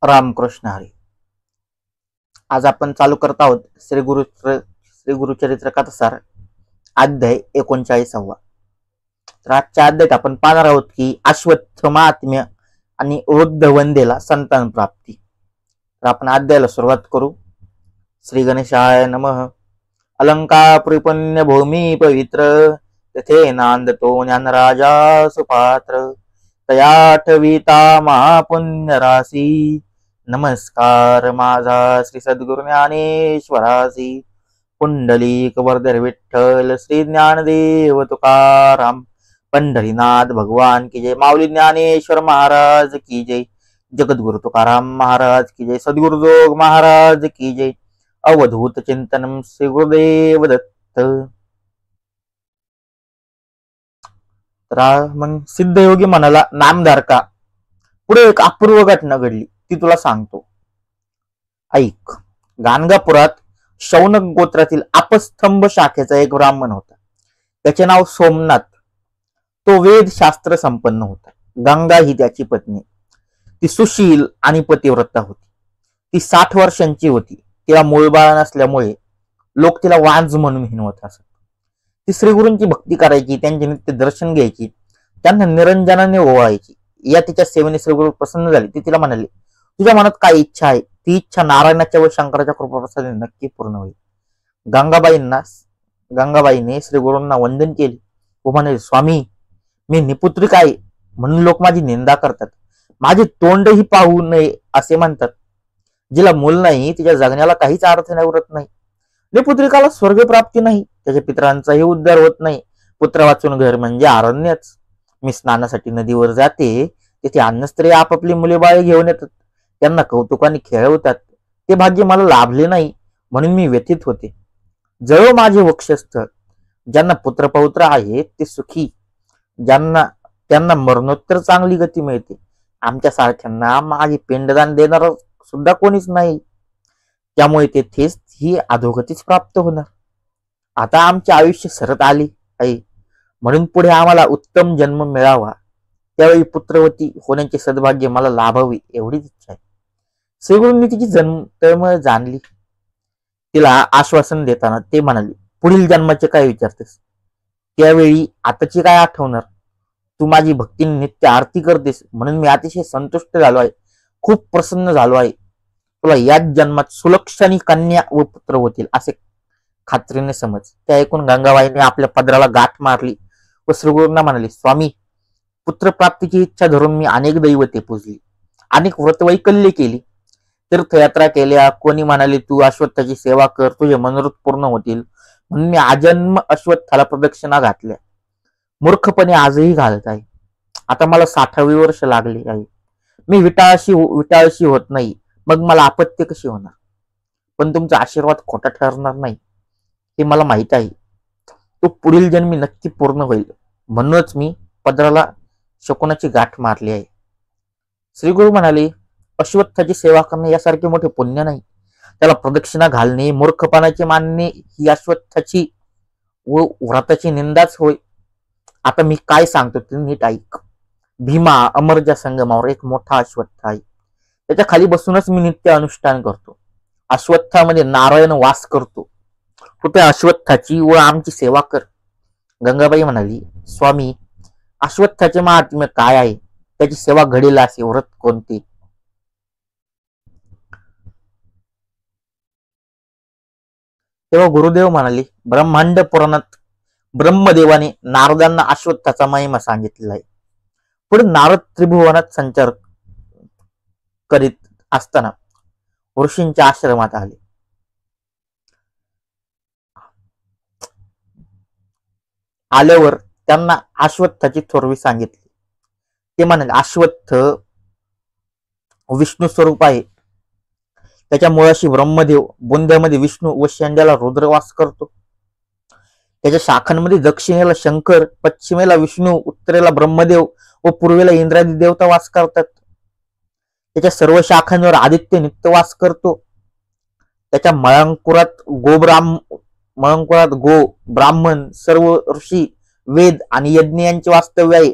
रामकृष्ण हरी. आज आपण चालू करत आहोत श्री गुरुचरित्र कथासार अध्याय 39वा. तर आजच्या अध्यायात आपण पाहणार आहोत की अश्वत्थ महात्म्य आणि वृद्ध वंदेला संतान प्राप्ती. तर आपण अध्यायाला सुरुवात करू. श्री गणेशाय नमः. अलंकापुरी पुण्य भूमी पवित्र तेथे नांदतो ज्ञानराजा सुपात्र तया ठविता महापुण्य राशी. नमस्कार माझा श्री सद्गुरु ज्ञानेश्वरासी. पुंडलिक वरदर विठ्ठल श्री ज्ञानदेव तुकाराम. पंढरीनाथ भगवान की जय. माऊली ज्ञानेश्वर महाराज की जय. जगद्गुरु तुकाराम महाराज की जय. सद्गुरुजोग महाराज की जय. अवधूत चिंतनम श्री गुरुदेव दत्त. तर मग सिद्धयोगी म्हणाला, नामधारका, पुढे एक अपूर्व घटना घडली, ती तुला सांगतो, ऐक. गाणगापुरात शौनक गोत्रातील अपस्तंभ शाखेचा एक ब्राह्मण होता. त्याचे नाव सोमनाथ. तो वेद शास्त्र संपन्न होता. गंगा ही त्याची पत्नी. ती सुशील आणि पतिव्रता होती. ती 60 वर्षांची होती. तिला मूळबाळ नसल्यामुळे लोक तिला वांज म्हणून हिणवत असत. ती श्रीगुरूंची भक्ती करायची, त्यांचे नित्य दर्शन घ्यायची, त्यांना निरंजनाने ओवाळायची. या तिच्या सेवेने श्रीगुरु प्रसन्न झाले. ती तिला म्हणाले, तुझ्या मनात काय इच्छा आहे, ती इच्छा नारायणाच्या व शंकराच्या कृपाप्रसादाने नक्की पूर्ण होईल. गंगाबाईने श्रीगुरूंना वंदन केले व म्हणाले, स्वामी, मी निपुत्रिक आहे म्हणून लोक माझी निंदा करतात. माझे तोंडही पाहू नये असे म्हणतात. जिला मूल नाही तिच्या जगण्याला काहीच अर्थ उरत नाही. निपुत्रिकाला स्वर्ग प्राप्ती नाही, त्याच्या पितरांचाही उद्धार होत नाही. पुत्र वाचून घर म्हणजे अरण्यच. मी स्नानासाठी नदीवर जाते, तिथे अन्नस्त्री आपापली मुले बाळे घेऊन येतात, त्यांना कौतुकाने खेळवतात. ते भाग्य मला लाभले नाही म्हणून मी व्यथित होते. जळो माझे वक्षस्थळ. ज्यांना पुत्र पौत्र आहेत ते सुखी, त्यांना मरणोत्तर चांगली गती मिळते. आमच्या सारख्यांना माझे पिंडदान देणार सुद्धा कोणीच नाही, त्यामुळे तेथेच ही अधोगतीच प्राप्त होणार. आता आमचे आयुष्य सरत आले आहे, म्हणून पुढे आम्हाला उत्तम जन्म मिळावा, त्यावेळी पुत्रवती होण्याचे सद्भाग्य मला लाभावे एवढीच इच्छा आहे. श्रीगुरूंनी तिची जन्मतळमळ जाणली. तिला आश्वासन देताना ते म्हणाले, पुढील जन्माचे काय विचारतेस, त्यावेळी आताची काय आठवणार. तू माझी भक्तीने नित्य आरती करतेस म्हणून मी अतिशय संतुष्ट झालो आहे, खूप प्रसन्न झालो आहे. तुला याच जन्मात सुलक्षणी कन्या व पुत्र होतील असे खात्रीने समज. त्या ऐकून गंगाबाईने आपल्या पदराला गाठ मारली व श्रीगुरूंना म्हणाली, स्वामी, पुत्रप्राप्तीची इच्छा धरून मी अनेक दैवते पूजली, अनेक व्रतवैकल्य केली, तीर्थयात्रा केल्या. कोणी म्हणाले, तू अश्वत्थाची सेवा कर, तुझे मनोरथ पूर्ण होतील, म्हणून मी आजन्म अश्वत्थाला प्रदक्षिणा घातल्या. मूर्खपणे आजही घालत आहे. आता मला 60वे वर्ष लागले आहे. मी विटाळशी होत नाही, मग मला आपत्य कशी होणार. पण तुमचा आशीर्वाद खोटा ठरणार नाही हे मला माहित आहे. तो पुढील जन्मी नक्की पूर्ण होईल, म्हणूनच मी पदराला शकुनाची गाठ मारली आहे. श्रीगुरु म्हणाले, अश्वत्थाची सेवा करणे यासारखे मोठे पुण्य नाही. त्याला प्रदक्षिणा घालणे मूर्खपणाचे मानणे ही अश्वत्थाची व व्रताची निंदाच होय. आता मी काय सांगतो ते नीट ऐक. भीमा अमरजा संगमावर एक मोठा अश्वत्थ आहे. त्याच्या खाली बसूनच मी नित्य अनुष्ठान करतो. अश्वत्थामध्ये नारायण वास करतो. तू त्या अश्वत्थाची व आमची सेवा कर. गंगाबाई म्हणाली, स्वामी, अश्वत्थाचे महात्म्य काय आहे, त्याची सेवा घडेल असे व्रत कोणते. तेव्हा गुरुदेव म्हणाले, ब्रह्मांड पुराणात ब्रह्मदेवाने नारदांना अश्वत्थाचा महिमा सांगितलेला आहे. पुढे नारद त्रिभुवनात संचार करीत असताना ऋषींच्या आश्रमात आले. आल्यावर त्यांना अश्वत्थाची थोरवी सांगितली. ते म्हणाले, अश्वत्थ विष्णू स्वरूप आहे. त्याच्या मुळाशी ब्रह्मदेव, बुंद्यामध्ये विष्णू व शेंड्याला रुद्र वास करतो. त्याच्या शाखांमध्ये दक्षिणेला शंकर, पश्चिमेला विष्णू, उत्तरेला ब्रह्मदेव व पूर्वेला इंद्रादी देवता वास करतात. त्याच्या सर्व शाखांवर आदित्य नित्य वास करतो. त्याच्या मळंकुरात गो ब्राह्मण, सर्व ऋषी, वेद आणि यज्ञ यांचे वास्तव्य आहे.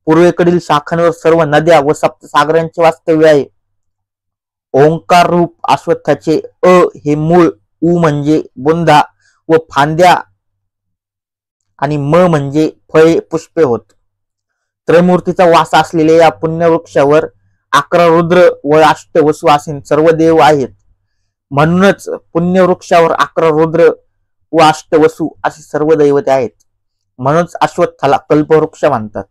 पूर्वेकडील शाखांवर सर्व नद्या व सप्तसागरांचे वास्तव्य आहे. ओंकार रूप अश्वत्थाचे अ हे मूळ, उ म्हणजे बुंदा व फांद्या आणि म म्हणजे फळे पुष्पे होत. त्रयमूर्तीचा वास असलेल्या या पुण्यवृक्षावर 11 रुद्र व अष्टवसु असे सर्व देव आहेत. म्हणूनच पुण्यवृक्षावर 11 रुद्र व अष्टवसु असे सर्व दैवते आहेत. म्हणूनच अश्वत्थाला कल्पवृक्ष म्हणतात.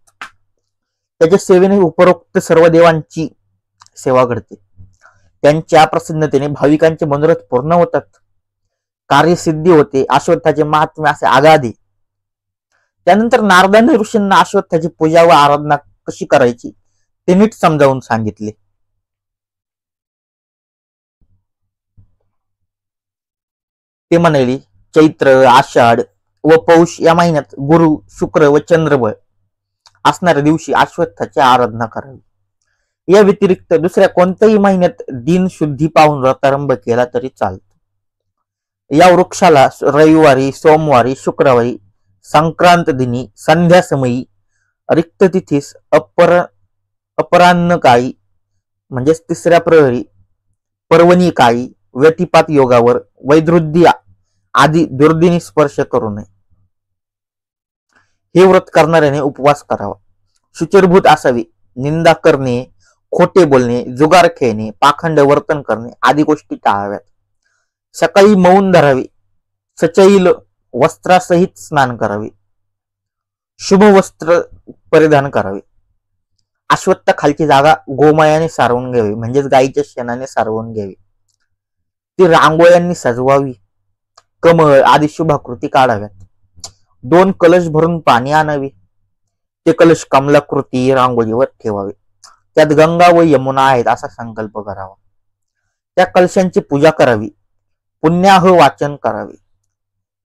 त्याच्या सेवेने उपरोक्त सर्व देवांची सेवा घडते. त्यांच्या प्रसन्नतेने भाविकांचे मनोरथ पूर्ण होतात, कार्यसिद्धी होते. अश्वत्थाचे महात्म्य असे आगाधे. त्यानंतर नारदाने ऋषींना अश्वत्थाची पूजा व आराधना कशी करायची ते नीट समजावून सांगितले. ते म्हणाले, चैत्र, आषाढ व पौष या महिन्यात गुरु, शुक्र व चंद्रबळ असणाऱ्या दिवशी अश्वत्थाची आराधना करावी. या व्यतिरिक्त दुसऱ्या कोणत्याही महिन्यात दिन शुद्धी पाहून व्रतारंभ केला तरी चालतो. या वृक्षाला रविवारी, सोमवारी, शुक्रवारी, संक्रांत दिनी, संध्या समयी, रिक्त तिथीस, अपराह्न काळी म्हणजेच तिसऱ्या प्रहरी, पर्वणी काळी, व्यतिपात योगावर, वैदृद्धी आदी दुर्दिनी स्पर्श करू नये. हे व्रत करणाऱ्याने उपवास करावा, शुचिरभूत असावी, निंदा करणे, खोटे बोलणे, जुगार खेळणे, पाखंड वर्तन करणे आदी गोष्टी टाळाव्यात. सकाळी मौन धरावे, सचैल वस्त्रासहित स्नान करावे, शुभ वस्त्र परिधान करावे. अश्वत्थ खालची जागा गोमयाने सारवून घ्यावी म्हणजेच गायीच्या शेणाने सारवून घ्यावी. ती रांगोळ्यांनी सजवावी, कमळ आदी शुभाकृती काढाव्यात. 2 कलश भरून पाणी आणावे, ते कलश कमलाकृती रांगोळीवर ठेवावे. त्यात गंगा व यमुना आहेत असा संकल्प करावा. त्या कलशांची पूजा करावी, पुण्याह वाचन करावे,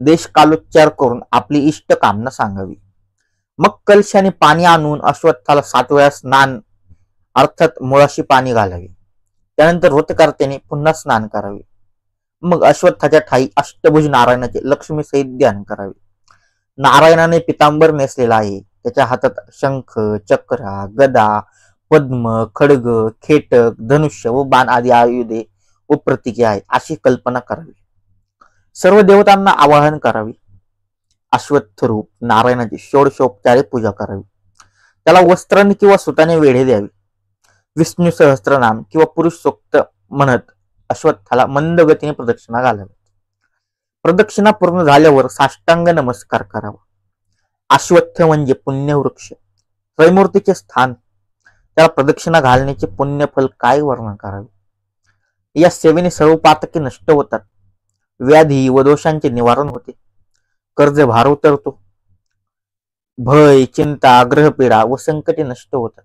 देश कालोच्चार करून आपली इष्ट कामना सांगावी. मग कलशाने पाणी आणून अश्वत्थाला 7 वेळा स्नान अर्थात मुळाशी पाणी घालावे. त्यानंतर व्रतकर्त्याने पुन्हा स्नान करावे. मग अश्वत्थाच्या ठाई अष्टभुज नारायणाचे लक्ष्मी सहित ध्यान करावे. नारायणाने पितांबर नेसलेला आहे. त्याच्या हातात शंख, चक्रा, गदा, पद्म, खड्ग, खेटक, धनुष्य व बाण आदी आयुधे व प्रतीके आहेत अशी कल्पना करावी. सर्व देवतांना आवाहन करावे. अश्वत्थ रूप नारायणाची षोडशोपचारे पूजा करावी. त्याला वस्त्राने किंवा सुताने वेढे द्यावे. विष्णू सहस्त्रनाम किंवा पुरुष सूक्त म्हणत अश्वत्थाला मंद गतीने प्रदक्षिणा घालावी. प्रदक्षिणा पूर्ण झाल्यावर साष्टांग नमस्कार करावा. अश्वत्थ म्हणजे पुण्यवृक्ष, त्रयमूर्तीचे स्थान. त्याला प्रदक्षिणा घालण्याचे पुण्यफल काय वर्णन करावे. या सेवेने सर्व पातके नष्ट होतात, व्याधी व दोषांचे निवारण होते, कर्ज भार उतरतो, भय, चिंता, ग्रहपीडा व संकटे नष्ट होतात,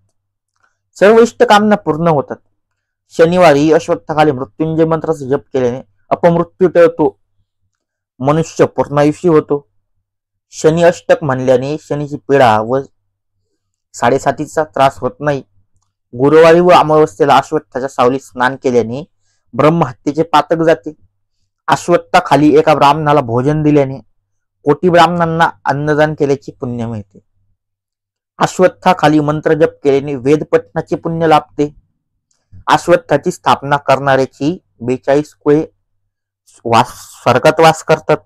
सर्व इष्ट कामना पूर्ण होतात. शनिवारी अश्वत्थाखाली मृत्युंजय मंत्राचा जप केल्याने अपमृत्यू टळतो, मनुष्य पूर्णायुषी होतो. शनी अष्टक म्हणल्याने शनीची पीडा व 7.5चा त्रास होत नाही. गुरुवारी व अमावस्येला अश्वत्थाच्या सावलीत स्नान केल्याने ब्रह्महत्येचे पातक जाते. अश्वत्थाखाली एका ब्राह्मणाला भोजन दिल्याने कोटी ब्राह्मणांना अन्नदान केल्याची पुण्य मिळते. अश्वत्थाखाली मंत्र जप केल्याने वेद पठणाचे पुण्य लाभते. अश्वत्थाची स्थापना करणाऱ्याची 42 कुळे स्वर्गात वास करतात,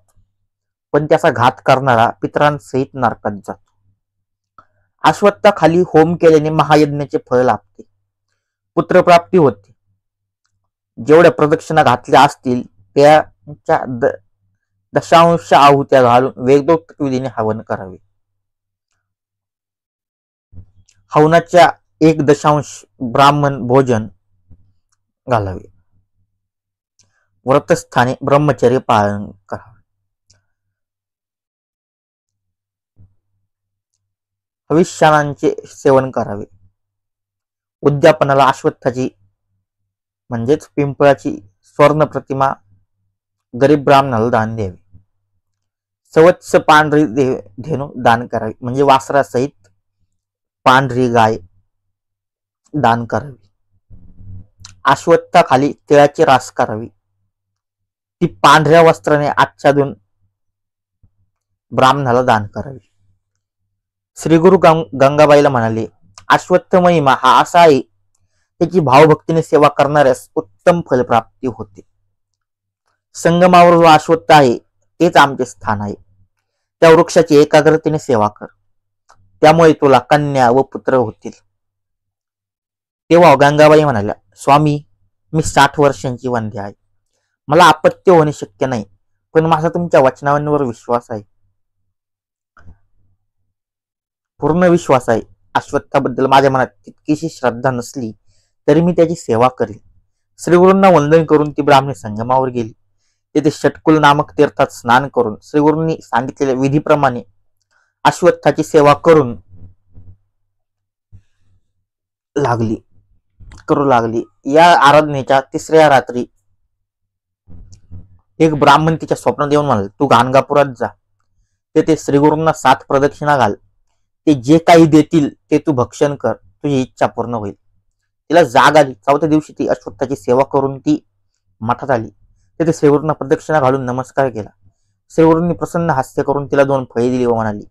पण त्याचा घात करणारा पितरांसहित नरकात जातो. अश्वत्थाखाली होम केल्याने महायज्ञाचे फळ लाभते, पुत्रप्राप्ती होते. जेवढ्या प्रदक्षिणा घातल्या असतील त्याच्या दशांश आहुत्या घालून वेदोक्त विधीने हवन करावे. हवनाच्या 1/2 ब्राह्मण भोजन घालावे. व्रतस्थानी ब्रह्मचर्य पालन करावे. हविष्यानांचे सेवन करावे. उद्यापनाला अश्वत्थाची म्हणजेच पिंपळाची स्वर्ण प्रतिमा गरीब ब्राह्मणाला दान द्यावे. सवत्स पांढरी धेनू दान करावी म्हणजे वासरासहित पांढरी गाय दान करावी. अश्वत्थाखाली तिळाची रास करावी. ती पांढऱ्या वस्त्राने आच्छादून ब्राह्मणाला दान करावी. श्री गुरु गंगाबाईला म्हणाले, अश्वत्थ महिमा हा असा आहे त्याची भावभक्तीने सेवा करणाऱ्यास उत्तम फलप्राप्ती होते. संगमावर जो अश्वत्थ आहे तेच आमचे स्थान आहे. त्या वृक्षाची एकाग्रतेने सेवा कर, त्यामुळे तुला कन्या व पुत्र होतील. तेव्हा गंगाबाई म्हणाल्या, स्वामी, मी 60 वर्षांची वंध्य आहे. मला अपत्य होणे शक्य नाही, पण माझा तुमच्या वचनांवर विश्वास आहे, पूर्ण विश्वास आहे. अश्वत्थाबद्दल माझ्या मनात तितकीशी श्रद्धा नसली तरी मी त्याची सेवा करेल. श्रीगुरूंना वंदन करून ती ब्राह्मणी संगमावर गेली. तेथे षटकुल नामक तीर्थात स्नान करून श्रीगुरूंनी सांगितलेल्या विधीप्रमाणे अश्वत्थाची सेवा करू लागली. या आराधनेच्या 3ऱ्या रात्री एक ब्राह्मण तिच्या स्वप्नात येऊन म्हणाले, तू गाणगापुरात जा, तेथे श्रीगुरूंना 7 प्रदक्षिणा घाल. ते जे काही देतील ते तू भक्षण कर, तुझी इच्छा पूर्ण होईल. तिला जाग आली. 4थ्या दिवशी ती अश्वत्थाची सेवा करून ती मठात आली. तेथे श्रीगुरूंना प्रदक्षिणा घालून नमस्कार केला. श्रीगुरूंनी प्रसन्न हास्य करून तिला 2 फळे दिली व म्हणाली,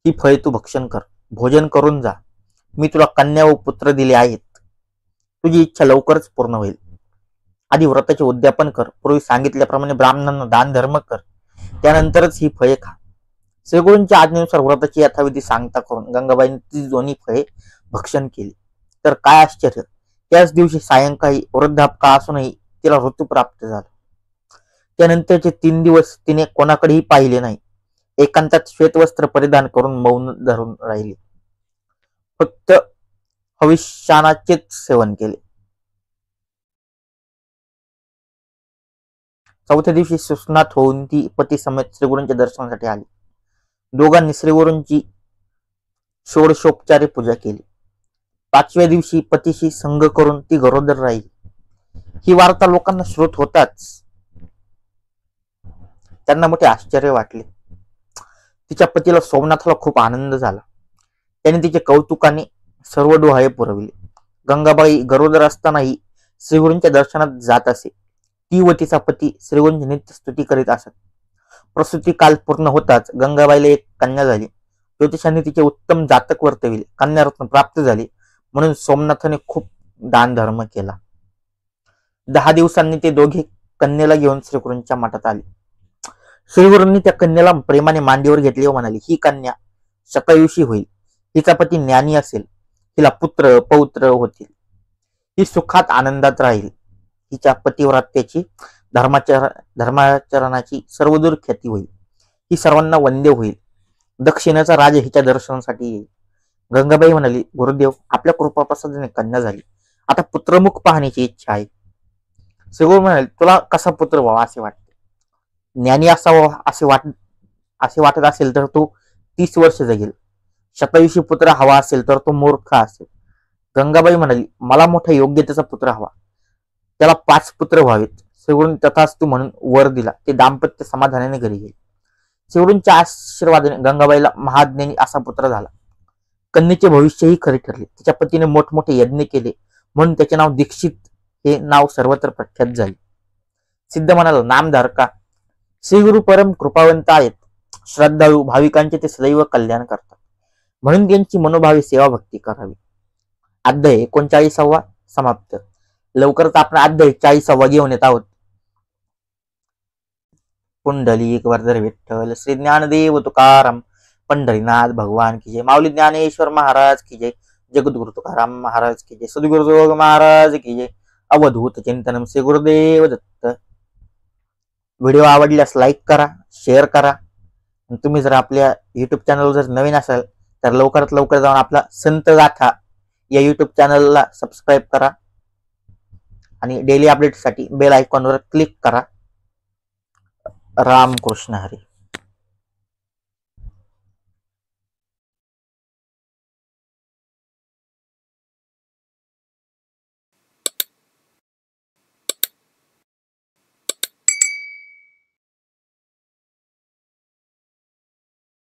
ही फळे तू भक्षण कर, भोजन करून जा. मी तुला कन्या व पुत्र दिले आहेत, तुझी इच्छा लवकरच पूर्ण होईल. आधी व्रताचे उद्यापन कर, पूर्वी सांगितल्याप्रमाणे ब्राह्मणांना दान धर्म कर, त्यानंतरच ही फळे खा. श्रीगुरूंच्या आज्ञेनुसार व्रताची यथाविधी सांगता करून गंगाबाईंनी ती 2 फळे भक्षण केली. तर काय आश्चर्य, त्याच दिवशी सायंकाळी वृद्धापकाळ असूनही तिला ऋतू प्राप्त झाला. त्यानंतरचे 3 दिवस तिने कोणाकडेही पाहिले नाही. एकांतात श्वेतवस्त्र परिधान करून मौन धरून राहिले. फक्त हविष्यानाचेच सेवन केले. 4थ्या दिवशी सुस्नात होऊन ती पती समेत श्रीगुरूंच्या दर्शनासाठी आली. दोघांनी श्रीगुरूंची षोडशोपचारे पूजा केली. 5व्या दिवशी पतीशी संग करून ती गरोदर राहिली. ही वार्ता लोकांना श्रोत होताच त्यांना मोठे आश्चर्य वाटले. तिच्या पतीला सोमनाथला खूप आनंद झाला. त्याने तिचे कौतुकाने सर्व डोहाळे पुरविले. गंगाबाई गरोदर असतानाही श्रीगुरूंच्या दर्शनात जात असे. ती व तिचा पती श्रीगुरूंची नित्य स्तुती करीत असत. प्रसूती काल पूर्ण होताच गंगाबाईला एक कन्या झाली. ज्योतिषांनी तिचे उत्तम जातक वर्तविले. कन्यारत्न प्राप्त झाले म्हणून सोमनाथाने खूप दान धर्म केला. 10 दिवसांनी ते दोघे कन्येला घेऊन श्रीगुरूंच्या मठात आले. श्रीगुरूंनी त्या कन्येला प्रेमाने मांडीवर घेतले व म्हणाले, ही कन्या शतायुषी होईल. हिचा पती ज्ञानी असेल. हिला पुत्र पौत्र होतील. ही सुखात आनंदात राहील. हिच्या पतिव्रत्याची धर्माचरणाची सर्वदूर ख्याती होईल. ही सर्वांना वंद्य होईल. दक्षिणेचा राज हिच्या दर्शनासाठी येईल. गंगाबाई म्हणाली, गुरुदेव, आपल्या कृपाप्रसादाने कन्या झाली. आता पुत्रमुख पाहण्याची इच्छा आहे. श्रीगुरू म्हणाले, तुला कसा पुत्र व्हावा असे वाटते? ज्ञानी असावा असे वाटत असेल तर तो 30 वर्ष जगेल. शतायुषी पुत्र हवा असेल तर तो मूर्ख असेल. गंगाबाई म्हणाली, मला मोठ्या योग्यतेचा पुत्र हवा. त्याला 5 पुत्र व्हावेत. श्रीगुरूंनी तथास्तु म्हणून वर दिला. ते दाम्पत्य समाधानाने घरी गेले. श्रीगुरूंच्या आशीर्वादाने गंगाबाईला महाज्ञानी असा पुत्र झाला. कन्येचे भविष्यही खरे ठरले. तिच्या पतीने मोठमोठे यज्ञ केले म्हणून त्याचे नाव दीक्षित हे नाव सर्वत्र प्रख्यात झाले. सिद्ध म्हणाला, नामधारका श्रीगुरु परम कृपावंत आहेत. श्रद्धाळू भाविकांचे ते सदैव कल्याण करतात, म्हणून त्यांची मनोभावी सेवा भक्ती करावी. अध्याय 39 समाप्त. लवकरच आपण अध्याय 40 घेऊन येत आहोत. पुंडलिक वरदर विठ्ठल श्री ज्ञानदेव तुकाराम पंढरीनाथ भगवान की जय. माऊली ज्ञानेश्वर महाराज की जय. जगद्गुरु तुकाराम महाराज की जय. सद्गुरु महाराज की जय. अवधूत चिंतनम श्री गुरुदेव दत्त. व्हिडिओ आवडल्यास लाईक करा, शेअर करा. तुम्ही जर आपल्या युट्यूब चॅनल जर नवीन असाल तर लवकरात लवकर जाऊन आपला संत गाथा या युट्यूब चॅनलला सबस्क्राईब करा आणि डेली अपडेटसाठी बेल आयकॉनवर क्लिक करा. रामकृष्ण हरी.